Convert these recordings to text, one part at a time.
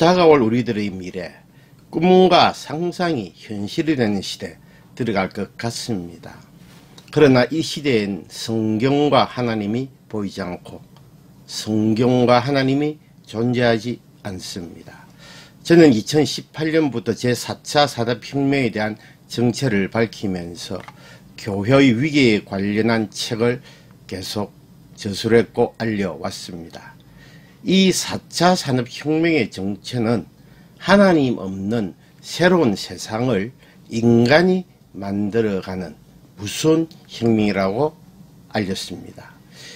다가올 우리들의 미래, 꿈과 상상이 현실이 되는 시대에 들어갈 것 같습니다. 그러나 이 시대엔 성경과 하나님이 보이지 않고 성경과 하나님이 존재하지 않습니다. 저는 2018년부터 제4차 산업혁명에 대한 정체를 밝히면서 교회의 위기에 관련한 책을 계속 저술했고 알려왔습니다. 이 4차 산업혁명의 정체는 하나님 없는 새로운 세상을 인간이 만들어가는 무서운 혁명이라고 알렸습니다.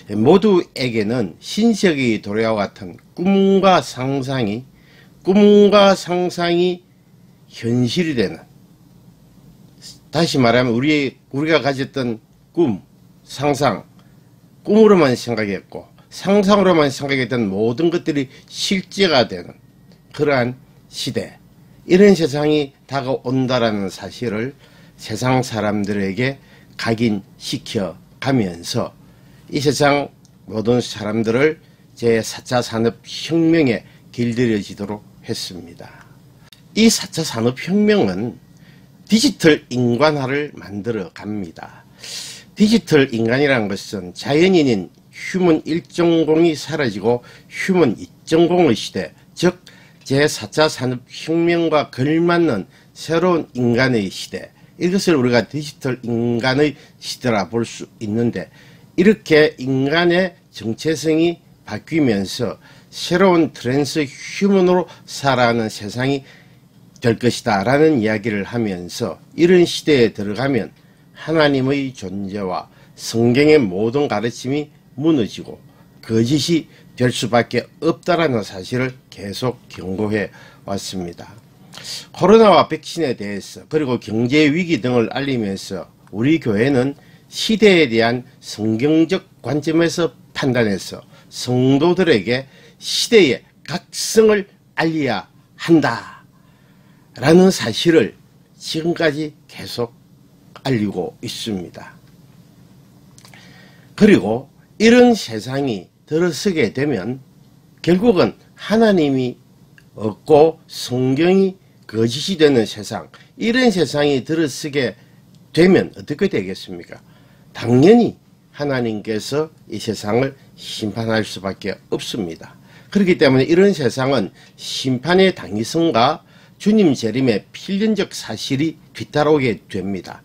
모두에게는 신세계의 도래와 같은 꿈과 상상이 현실이 되는, 다시 말하면 우리가 가졌던 꿈, 상상, 꿈으로만 생각했고 상상으로만 생각했던 모든 것들이 실제가 되는 그러한 시대, 이런 세상이 다가온다라는 사실을 세상 사람들에게 각인시켜 가면서 이 세상 모든 사람들을 제4차 산업혁명에 길들여지도록 했습니다. 이 4차 산업혁명은 디지털 인간화를 만들어 갑니다. 디지털 인간이라는 것은 자연인인 휴먼 1.0이 사라지고 휴먼 2.0의 시대, 즉 제4차 산업혁명과 걸맞는 새로운 인간의 시대, 이것을 우리가 디지털 인간의 시대라 볼 수 있는데, 이렇게 인간의 정체성이 바뀌면서 새로운 트랜스 휴먼으로 살아가는 세상이 될 것이다 라는 이야기를 하면서, 이런 시대에 들어가면 하나님의 존재와 성경의 모든 가르침이 무너지고 거짓이 될 수밖에 없다라는 사실을 계속 경고해 왔습니다. 코로나와 백신에 대해서 그리고 경제 위기 등을 알리면서 우리 교회는 시대에 대한 성경적 관점에서 판단해서 성도들에게 시대의 각성을 알려야 한다 라는 사실을 지금까지 계속 알리고 있습니다. 그리고 이런 세상이 들어서게 되면 결국은 하나님이 없고 성경이 거짓이 되는 세상, 이런 세상이 들어서게 되면 어떻게 되겠습니까? 당연히 하나님께서 이 세상을 심판할 수밖에 없습니다. 그렇기 때문에 이런 세상은 심판의 당위성과 주님 재림의 필연적 사실이 뒤따라오게 됩니다.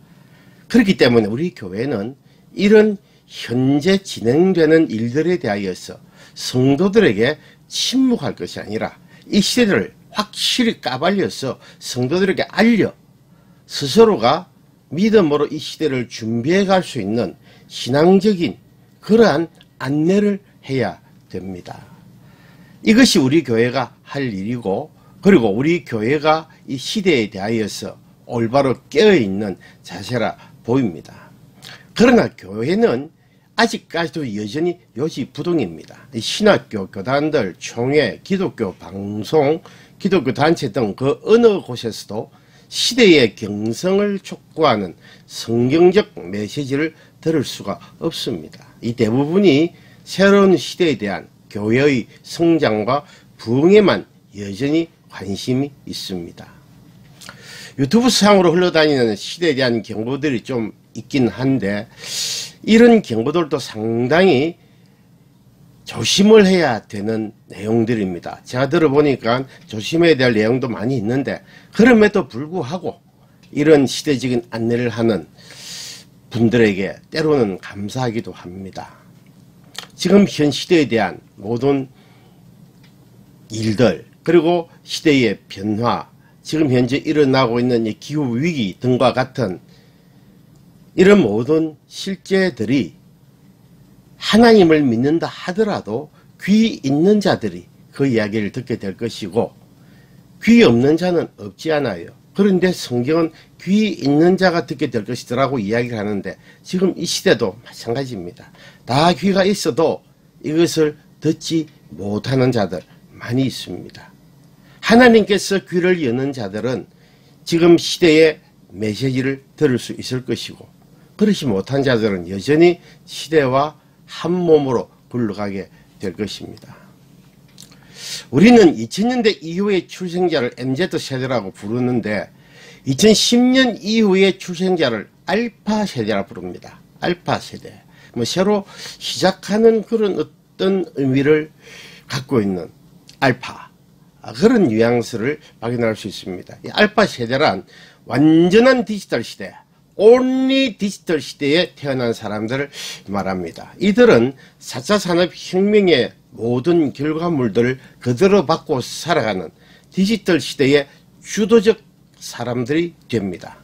그렇기 때문에 우리 교회는 이런 현재 진행되는 일들에 대하여서 성도들에게 침묵할 것이 아니라 이 시대를 확실히 까발려서 성도들에게 알려 스스로가 믿음으로 이 시대를 준비해 갈 수 있는 신앙적인 그러한 안내를 해야 됩니다. 이것이 우리 교회가 할 일이고, 그리고 우리 교회가 이 시대에 대하여서 올바로 깨어있는 자세라 보입니다. 그러나 교회는 아직까지도 여전히 요지부동입니다. 신학교 교단들, 총회, 기독교 방송, 기독교 단체 등 그 어느 곳에서도 시대의 경성을 촉구하는 성경적 메시지를 들을 수가 없습니다. 이 대부분이 새로운 시대에 대한 교회의 성장과 부흥에만 여전히 관심이 있습니다. 유튜브 상으로 흘러다니는 시대에 대한 경고들이 좀 있긴 한데, 이런 경고들도 상당히 조심을 해야 되는 내용들입니다. 제가 들어보니까 조심해야 될 내용도 많이 있는데, 그럼에도 불구하고 이런 시대적인 안내를 하는 분들에게 때로는 감사하기도 합니다. 지금 현 시대에 대한 모든 일들, 그리고 시대의 변화, 지금 현재 일어나고 있는 이 기후위기 등과 같은 이런 모든 실제들이 하나님을 믿는다 하더라도 귀 있는 자들이 그 이야기를 듣게 될 것이고, 귀 없는 자는 없지 않아요. 그런데 성경은 귀 있는 자가 듣게 될 것이더라고 이야기를 하는데, 지금 이 시대도 마찬가지입니다. 다 귀가 있어도 이것을 듣지 못하는 자들 많이 있습니다. 하나님께서 귀를 여는 자들은 지금 시대의 메시지를 들을 수 있을 것이고, 그렇지 못한 자들은 여전히 시대와 한 몸으로 굴러가게 될 것입니다. 우리는 2000년대 이후의 출생자를 MZ 세대라고 부르는데 2010년 이후의 출생자를 알파 세대라 부릅니다. 알파 세대. 뭐 새로 시작하는 그런 어떤 의미를 갖고 있는 알파. 그런 뉘앙스를 확인할 수 있습니다. 이 알파 세대란 완전한 디지털 시대, 온리 디지털 시대에 태어난 사람들을 말합니다. 이들은 4차 산업혁명의 모든 결과물들을 그대로 받고 살아가는 디지털 시대의 주도적 사람들이 됩니다.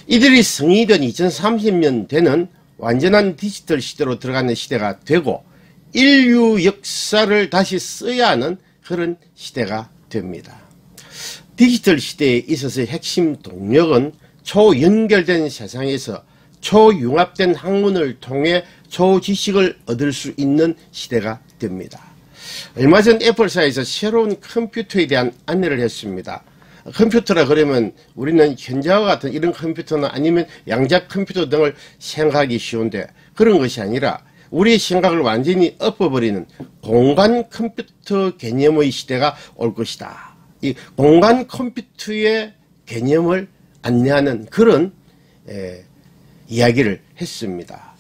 이들이 성인이 된 2030년대는 완전한 디지털 시대로 들어가는 시대가 되고 인류 역사를 다시 써야 하는 그런 시대가 됩니다. 디지털 시대에 있어서의 핵심 동력은 초연결된 세상에서 초융합된 학문을 통해 초지식을 얻을 수 있는 시대가 됩니다. 얼마 전 애플사에서 새로운 컴퓨터에 대한 안내를 했습니다. 컴퓨터라 그러면 우리는 현재와 같은 이런 컴퓨터나 아니면 양자 컴퓨터 등을 생각하기 쉬운데 그런 것이 아니라 우리의 생각을 완전히 엎어버리는 공간 컴퓨터 개념의 시대가 올 것이다. 이 공간 컴퓨터의 개념을 안내하는 그런 이야기를 했습니다.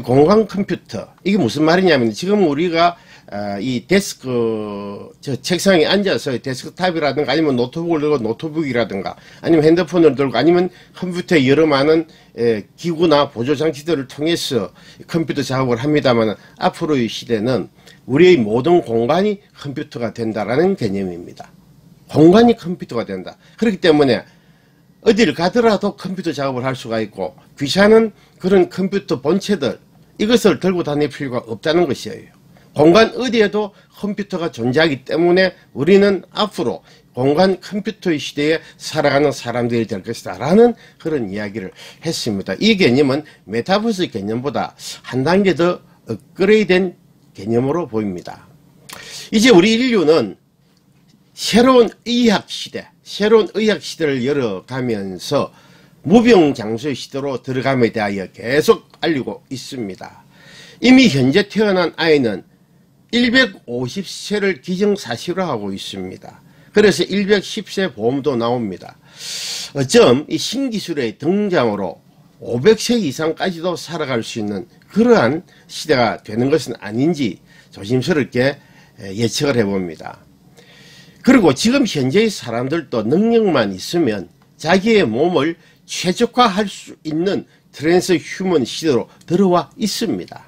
공간 컴퓨터, 이게 무슨 말이냐면 지금 우리가 이 데스크 책상에 앉아서 데스크탑이라든가 아니면 노트북을 들고 노트북이라든가 아니면 핸드폰을 들고 아니면 컴퓨터에 여러 많은 기구나 보조장치들을 통해서 컴퓨터 작업을 합니다만 앞으로의 시대는 우리의 모든 공간이 컴퓨터가 된다라는 개념입니다. 공간이 컴퓨터가 된다. 그렇기 때문에 어디를 가더라도 컴퓨터 작업을 할 수가 있고 귀찮은 그런 컴퓨터 본체들 이것을 들고 다닐 필요가 없다는 것이에요. 공간 어디에도 컴퓨터가 존재하기 때문에 우리는 앞으로 공간 컴퓨터의 시대에 살아가는 사람들이 될 것이다 라는 그런 이야기를 했습니다. 이 개념은 메타버스 개념보다 한 단계 더 업그레이드된 개념으로 보입니다. 이제 우리 인류는 새로운 의학 시대를 열어가면서 무병장수의 시대로 들어감에 대하여 계속 알리고 있습니다. 이미 현재 태어난 아이는 150세를 기정사실화하고 있습니다. 그래서 110세 보험도 나옵니다. 어쩜 이 신기술의 등장으로 500세 이상까지도 살아갈 수 있는 그러한 시대가 되는 것은 아닌지 조심스럽게 예측을 해봅니다. 그리고 지금 현재의 사람들도 능력만 있으면 자기의 몸을 최적화할 수 있는 트랜스 휴먼 시대로 들어와 있습니다.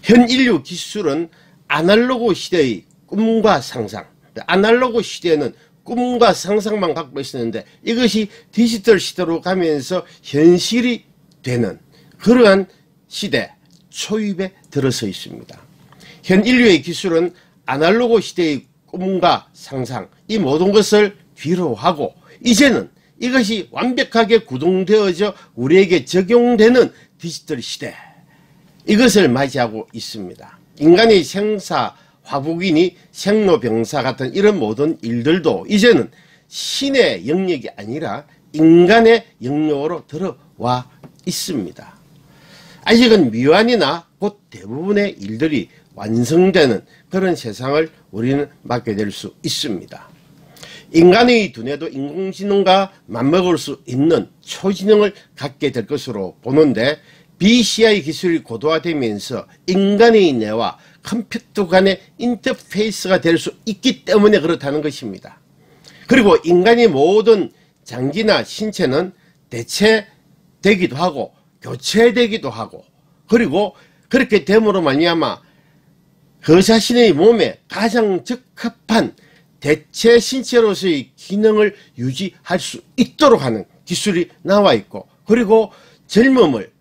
현 인류 기술은 아날로그 시대의 꿈과 상상, 아날로그 시대에는 꿈과 상상만 갖고 있었는데 이것이 디지털 시대로 가면서 현실이 되는 그러한 시대 초입에 들어서 있습니다. 현 인류의 기술은 아날로그 시대의 꿈과 상상 이 모든 것을 뒤로 하고 이제는 이것이 완벽하게 구동되어져 우리에게 적용되는 디지털 시대 이것을 맞이하고 있습니다. 인간의 생사, 화복이니 생로병사 같은 이런 모든 일들도 이제는 신의 영역이 아니라 인간의 영역으로 들어와 있습니다. 아직은 미완이나 곧 대부분의 일들이 완성되는 그런 세상을 우리는 맞게 될 수 있습니다. 인간의 두뇌도 인공지능과 맞먹을 수 있는 초지능을 갖게 될 것으로 보는데 BCI 기술이 고도화되면서 인간의 뇌와 컴퓨터 간의 인터페이스가 될 수 있기 때문에 그렇다는 것입니다. 그리고 인간의 모든 장기나 신체는 대체되기도 하고 교체되기도 하고 그리고 그렇게 됨으로 말미암아 그 자신의 몸에 가장 적합한 대체 신체로서의 기능을 유지할 수 있도록 하는 기술이 나와 있고 그리고 젊음을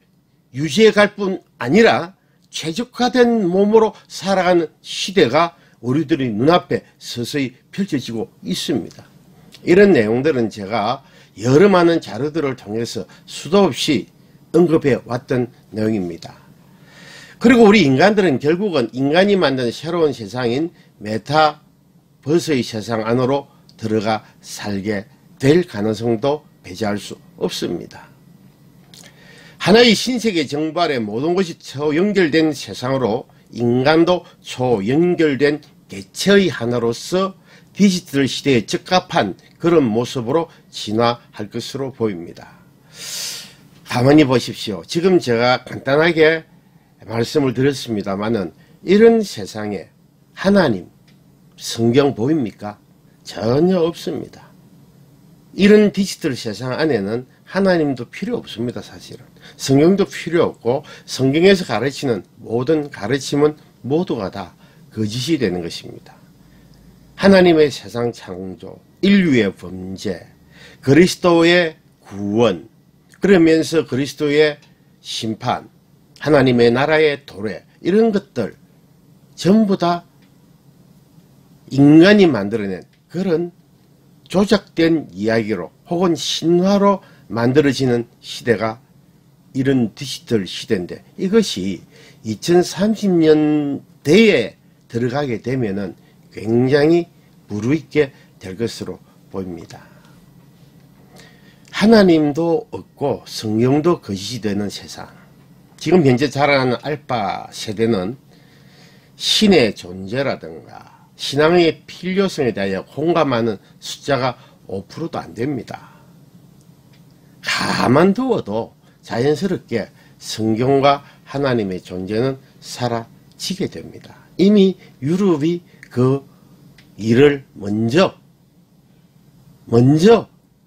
유지해 갈 뿐 아니라 최적화된 몸으로 살아가는 시대가 우리들의 눈앞에 서서히 펼쳐지고 있습니다. 이런 내용들은 제가 여러 많은 자료들을 통해서 수도 없이 언급해 왔던 내용입니다. 그리고 우리 인간들은 결국은 인간이 만든 새로운 세상인 메타버스의 세상 안으로 들어가 살게 될 가능성도 배제할 수 없습니다. 하나의 신세계 정발의 모든 것이 초연결된 세상으로 인간도 초연결된 개체의 하나로서 디지털 시대에 적합한 그런 모습으로 진화할 것으로 보입니다. 가만히 보십시오. 지금 제가 간단하게 말씀을 드렸습니다만은 이런 세상에 하나님, 성경 보입니까? 전혀 없습니다. 이런 디지털 세상 안에는 하나님도 필요 없습니다. 사실은 성경도 필요 없고 성경에서 가르치는 모든 가르침은 모두가 다 거짓이 되는 것입니다. 하나님의 세상 창조, 인류의 범죄, 그리스도의 구원, 그러면서 그리스도의 심판, 하나님의 나라의 도래, 이런 것들 전부 다 인간이 만들어낸 그런 조작된 이야기로 혹은 신화로 만들어지는 시대가 이런 디지털 시대인데, 이것이 2030년대에 들어가게 되면은 굉장히 무르익게 될 것으로 보입니다. 하나님도 없고 성경도 거짓이 되는 세상. 지금 현재 자라나는 알파 세대는 신의 존재라든가 신앙의 필요성에 대하여 공감하는 숫자가 5%도 안 됩니다. 가만두어도 자연스럽게 성경과 하나님의 존재는 사라지게 됩니다. 이미 유럽이 그 일을 먼저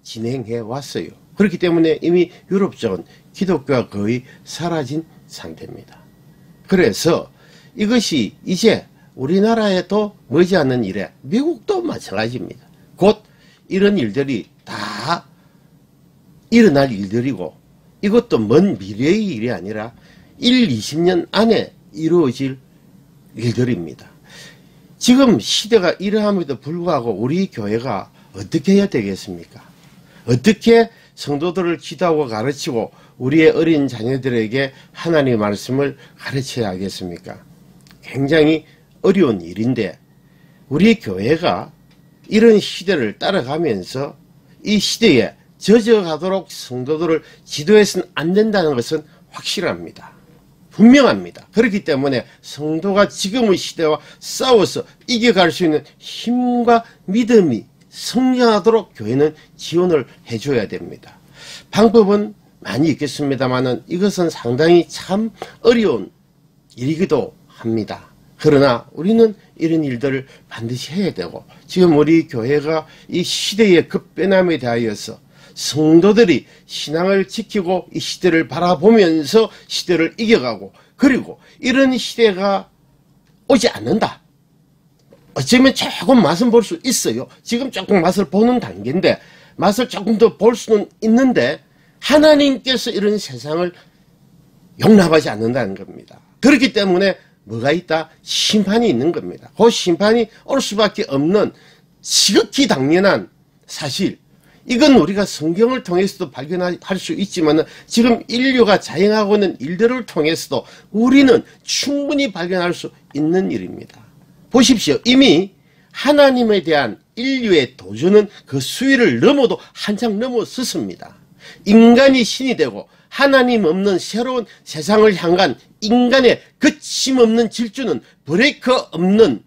진행해 왔어요. 그렇기 때문에 이미 유럽 쪽은 기독교가 거의 사라진 상태입니다. 그래서 이것이 이제 우리나라에도 머지않는 일에 미국도 마찬가지입니다. 곧 이런 일들이 다 일어날 일들이고, 이것도 먼 미래의 일이 아니라 1, 20년 안에 이루어질 일들입니다. 지금 시대가 이러함에도 불구하고 우리 교회가 어떻게 해야 되겠습니까? 어떻게 성도들을 기도하고 가르치고 우리의 어린 자녀들에게 하나님의 말씀을 가르쳐야 하겠습니까? 굉장히 어려운 일인데, 우리 교회가 이런 시대를 따라가면서 이 시대에 젖어가도록 성도들을 지도해서는 안 된다는 것은 확실합니다. 분명합니다. 그렇기 때문에 성도가 지금의 시대와 싸워서 이겨갈 수 있는 힘과 믿음이 성장하도록 교회는 지원을 해줘야 됩니다. 방법은 많이 있겠습니다만은 이것은 상당히 참 어려운 일이기도 합니다. 그러나 우리는 이런 일들을 반드시 해야 되고, 지금 우리 교회가 이 시대의 급변함에 대하여서 성도들이 신앙을 지키고 이 시대를 바라보면서 시대를 이겨가고, 그리고 이런 시대가 오지 않는다. 어쩌면 조금 맛은 볼 수 있어요. 지금 조금 맛을 보는 단계인데, 맛을 조금 더 볼 수는 있는데 하나님께서 이런 세상을 용납하지 않는다는 겁니다. 그렇기 때문에 뭐가 있다? 심판이 있는 겁니다. 그 심판이 올 수밖에 없는 지극히 당연한 사실, 이건 우리가 성경을 통해서도 발견할 수 있지만 지금 인류가 자행하고 있는 일들을 통해서도 우리는 충분히 발견할 수 있는 일입니다. 보십시오. 이미 하나님에 대한 인류의 도전은 그 수위를 넘어도 한참 넘어섰습니다. 인간이 신이 되고 하나님 없는 새로운 세상을 향한 인간의 거침없는 질주는 브레이크 없는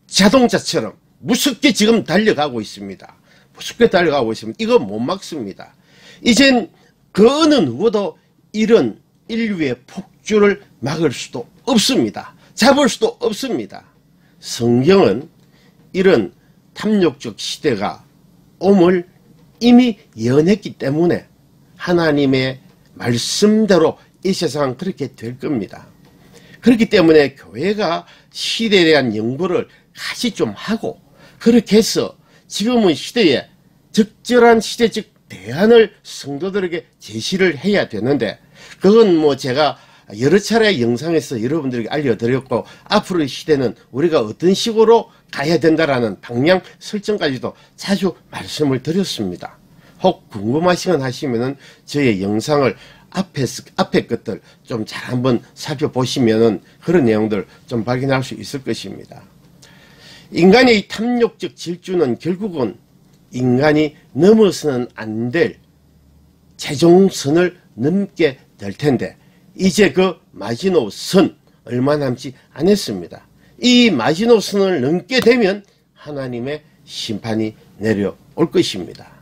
자동차처럼 무섭게 지금 달려가고 있습니다. 무섭게 달려가고 있습니다. 이거 못 막습니다. 이젠 그 어느 누구도 이런 인류의 폭주를 막을 수도 없습니다. 잡을 수도 없습니다. 성경은 이런 탐욕적 시대가 옴을 이미 예언했기 때문에 하나님의 말씀대로 이 세상은 그렇게 될 겁니다. 그렇기 때문에 교회가 시대에 대한 연구를 같이 좀 하고, 그렇게 해서 지금의 시대에 적절한 시대적 대안을 성도들에게 제시를 해야 되는데, 그건 뭐 제가 여러 차례 영상에서 여러분들에게 알려드렸고, 앞으로의 시대는 우리가 어떤 식으로 가야 된다라는 방향 설정까지도 자주 말씀을 드렸습니다. 혹 궁금하시건 하시면은 저의 영상을 앞에 것들 좀 잘 한번 살펴보시면은 그런 내용들 좀 발견할 수 있을 것입니다. 인간의 탐욕적 질주는 결국은 인간이 넘어서는 안 될 최종선을 넘게 될 텐데, 이제 그 마지노선 얼마 남지 않았습니다. 이 마지노선을 넘게 되면 하나님의 심판이 내려올 것입니다.